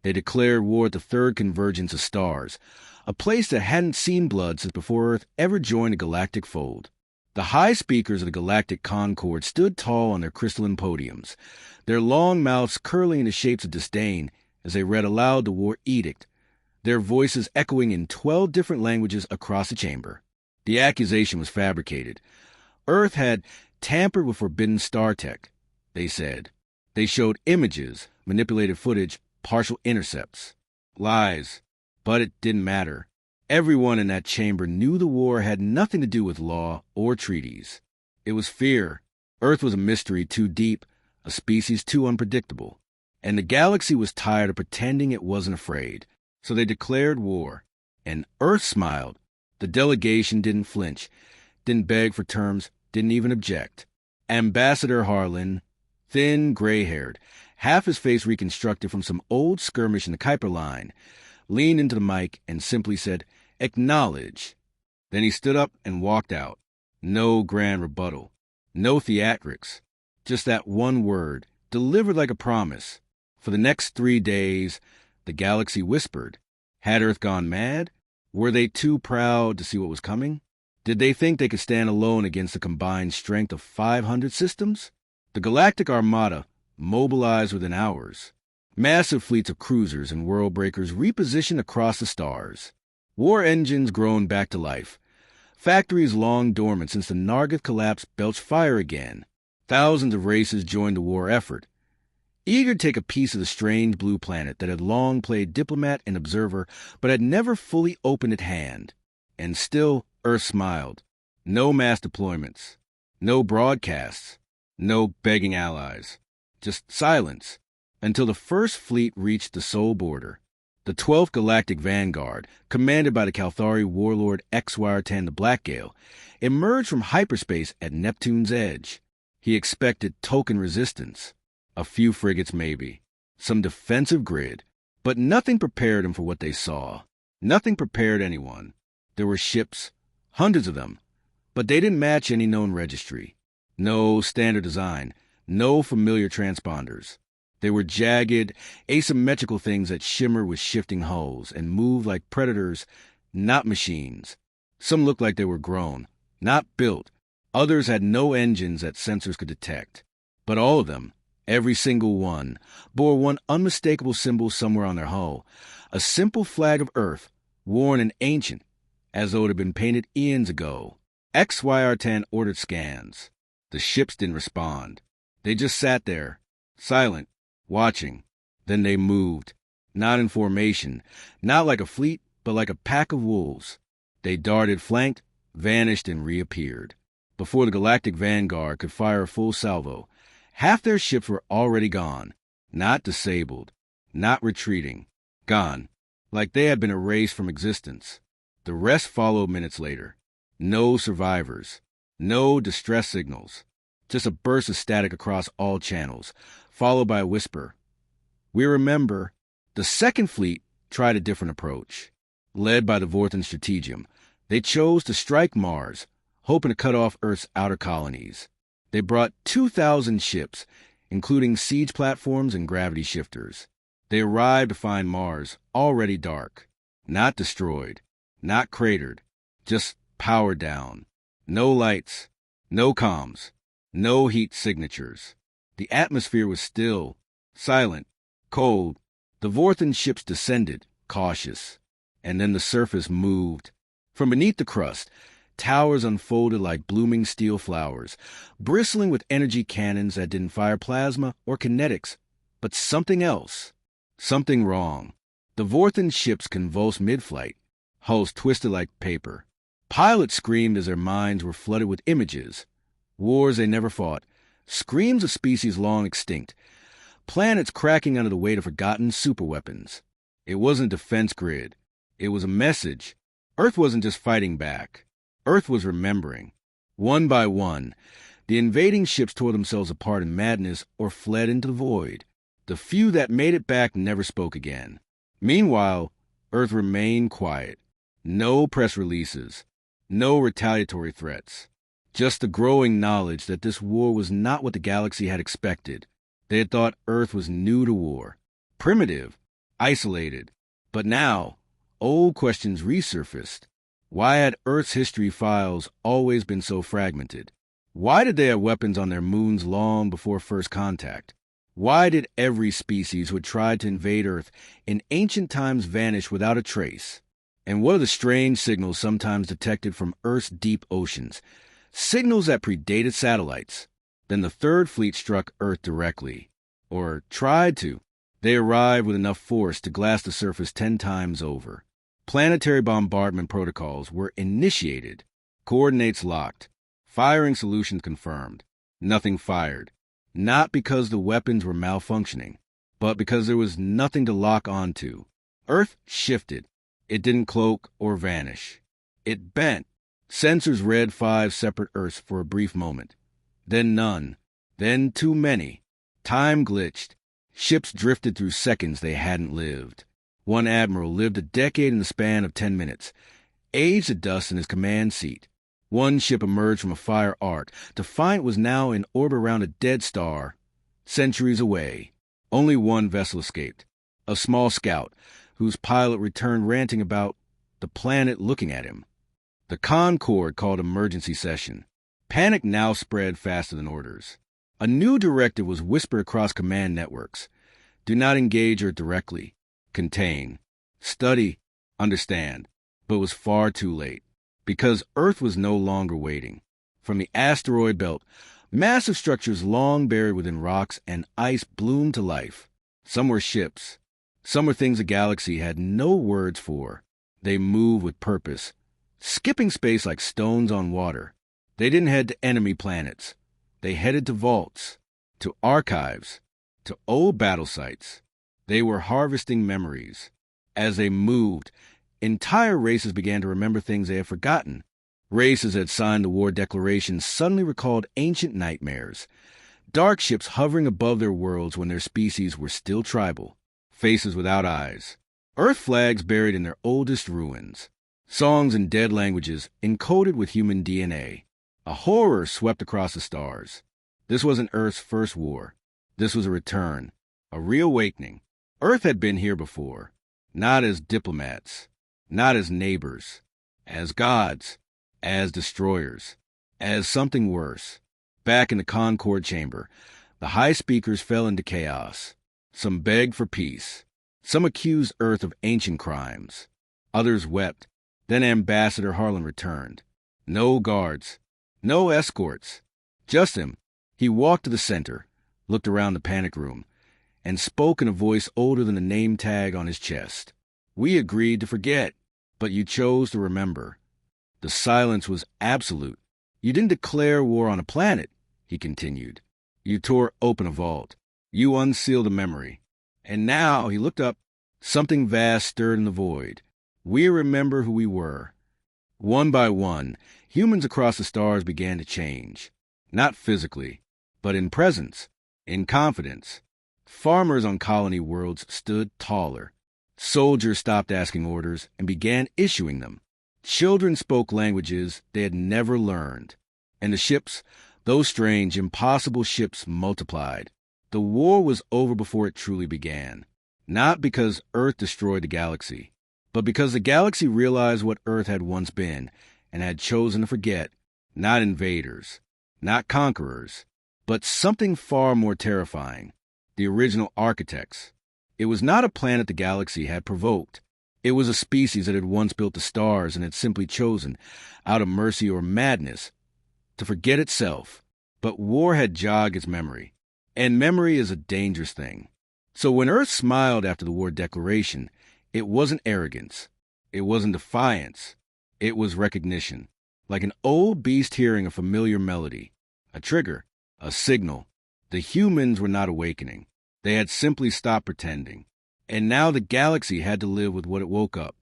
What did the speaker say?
They declared war at the third convergence of stars, a place that hadn't seen blood since before Earth ever joined the galactic fold. The high speakers of the Galactic Concord stood tall on their crystalline podiums, their long mouths curling into shapes of disdain as they read aloud the war edict, their voices echoing in 12 different languages across the chamber. The accusation was fabricated. Earth had tampered with forbidden star tech, they said. They showed images, manipulated footage, partial intercepts. Lies. But it didn't matter. Everyone in that chamber knew the war had nothing to do with law or treaties. It was fear. Earth was a mystery too deep, a species too unpredictable. And the galaxy was tired of pretending it wasn't afraid. So they declared war. And Earth smiled. The delegation didn't flinch, didn't beg for terms, didn't even object. Ambassador Harlan, thin, gray-haired, half his face reconstructed from some old skirmish in the Kuiper line, leaned into the mic and simply said, "Acknowledge." Then he stood up and walked out. No grand rebuttal. No theatrics. Just that one word, delivered like a promise. For the next 3 days, the galaxy whispered. Had Earth gone mad? Were they too proud to see what was coming? Did they think they could stand alone against the combined strength of 500 systems? The Galactic Armada mobilized within hours. Massive fleets of cruisers and world breakers repositioned across the stars. War engines groaned back to life. Factories long dormant since the Nargith collapse belched fire again. Thousands of races joined the war effort, eager to take a piece of the strange blue planet that had long played diplomat and observer but had never fully opened its hand. And still, Earth smiled. No mass deployments. No broadcasts. No begging allies. Just silence. Until the first fleet reached the sole border. The 12th Galactic Vanguard, commanded by the Kalthari warlord HFY.SCI.FI the Blackgale, emerged from hyperspace at Neptune's edge. He expected token resistance. A few frigates maybe. Some defensive grid. But nothing prepared him for what they saw. Nothing prepared anyone. There were ships, hundreds of them, but they didn't match any known registry. No standard design. No familiar transponders. They were jagged, asymmetrical things that shimmer with shifting hulls and move like predators, not machines. Some looked like they were grown, not built. Others had no engines that sensors could detect. But all of them, every single one, bore one unmistakable symbol somewhere on their hull, a simple flag of Earth, worn and ancient, as though it had been painted eons ago. HFY.SCI.FI ordered scans. The ships didn't respond. They just sat there, silent, watching. Then they moved, not in formation, not like a fleet, but like a pack of wolves. They darted, flanked, vanished, and reappeared. Before the Galactic Vanguard could fire a full salvo, half their ships were already gone, not disabled, not retreating, gone, like they had been erased from existence. The rest followed minutes later. No survivors, no distress signals, just a burst of static across all channels, followed by a whisper. We remember. The second fleet tried a different approach. Led by the Vorthan Strategium, they chose to strike Mars, hoping to cut off Earth's outer colonies. They brought 2,000 ships, including siege platforms and gravity shifters. They arrived to find Mars already dark, not destroyed, not cratered, just powered down. No lights, no comms, no heat signatures. The atmosphere was still, silent, cold. The Vorthan ships descended, cautious. And then the surface moved. From beneath the crust, towers unfolded like blooming steel flowers, bristling with energy cannons that didn't fire plasma or kinetics, but something else. Something wrong. The Vorthan ships convulsed mid-flight, hulls twisted like paper. Pilots screamed as their minds were flooded with images. Wars they never fought. Screams of species long extinct. Planets cracking under the weight of forgotten superweapons. It wasn't a defense grid. It was a message. Earth wasn't just fighting back. Earth was remembering. One by one, the invading ships tore themselves apart in madness or fled into the void. The few that made it back never spoke again. Meanwhile, Earth remained quiet. No press releases. No retaliatory threats. Just the growing knowledge that this war was not what the galaxy had expected. They had thought Earth was new to war, primitive, isolated. But now, old questions resurfaced. Why had Earth's history files always been so fragmented? Why did they have weapons on their moons long before first contact? Why did every species who had tried to invade Earth in ancient times vanish without a trace? And what are the strange signals sometimes detected from Earth's deep oceans? Signals that predated satellites. Then the Third Fleet struck Earth directly. Or tried to. They arrived with enough force to glass the surface 10 times over. Planetary bombardment protocols were initiated. Coordinates locked. Firing solutions confirmed. Nothing fired. Not because the weapons were malfunctioning, but because there was nothing to lock onto. Earth shifted. It didn't cloak or vanish. It bent. Sensors read 5 separate Earths for a brief moment. Then none. Then too many. Time glitched. Ships drifted through seconds they hadn't lived. One admiral lived a decade in the span of 10 minutes, aged to dust in his command seat. One ship emerged from a fire arc to find it was now in orbit around a dead star, centuries away. Only one vessel escaped, a small scout, whose pilot returned ranting about the planet looking at him. The Concord called emergency session. Panic now spread faster than orders. A new directive was whispered across command networks. Do not engage Earth directly. Contain. Study. Understand. But it was far too late. Because Earth was no longer waiting. From the asteroid belt, massive structures long buried within rocks and ice bloomed to life. Some were ships. Some were things the galaxy had no words for. They moved with purpose, skipping space like stones on water. They didn't head to enemy planets. They headed to vaults, to archives, to old battle sites. They were harvesting memories. As they moved, entire races began to remember things they had forgotten. Races that had signed the war declaration suddenly recalled ancient nightmares. Dark ships hovering above their worlds when their species were still tribal. Faces without eyes. Earth flags buried in their oldest ruins. Songs in dead languages encoded with human DNA. A horror swept across the stars. This wasn't Earth's first war. This was a return, a reawakening. Earth had been here before, not as diplomats, not as neighbors, as gods, as destroyers, as something worse. Back in the Concord chamber, the high speakers fell into chaos. Some begged for peace. Some accused Earth of ancient crimes. Others wept. Then Ambassador Harlan returned. No guards. No escorts. Just him. He walked to the center, looked around the panic room, and spoke in a voice older than the name tag on his chest. We agreed to forget, but you chose to remember. The silence was absolute. You didn't declare war on a planet, he continued. You tore open a vault. You unsealed a memory. And now, he looked up, something vast stirred in the void. We remember who we were. One by one, humans across the stars began to change. Not physically, but in presence, in confidence. Farmers on colony worlds stood taller. Soldiers stopped asking orders and began issuing them. Children spoke languages they had never learned. And the ships, those strange, impossible ships, multiplied. The war was over before it truly began. Not because Earth destroyed the galaxy, but because the galaxy realized what Earth had once been and had chosen to forget. Not invaders, not conquerors, but something far more terrifying. The original architects. It was not a planet the galaxy had provoked. It was a species that had once built the stars and had simply chosen, out of mercy or madness, to forget itself. But war had jogged its memory, and memory is a dangerous thing. So when Earth smiled after the war declaration, it wasn't arrogance. It wasn't defiance. It was recognition. Like an old beast hearing a familiar melody. A trigger. A signal. The humans were not awakening. They had simply stopped pretending. And now the galaxy had to live with what it woke up.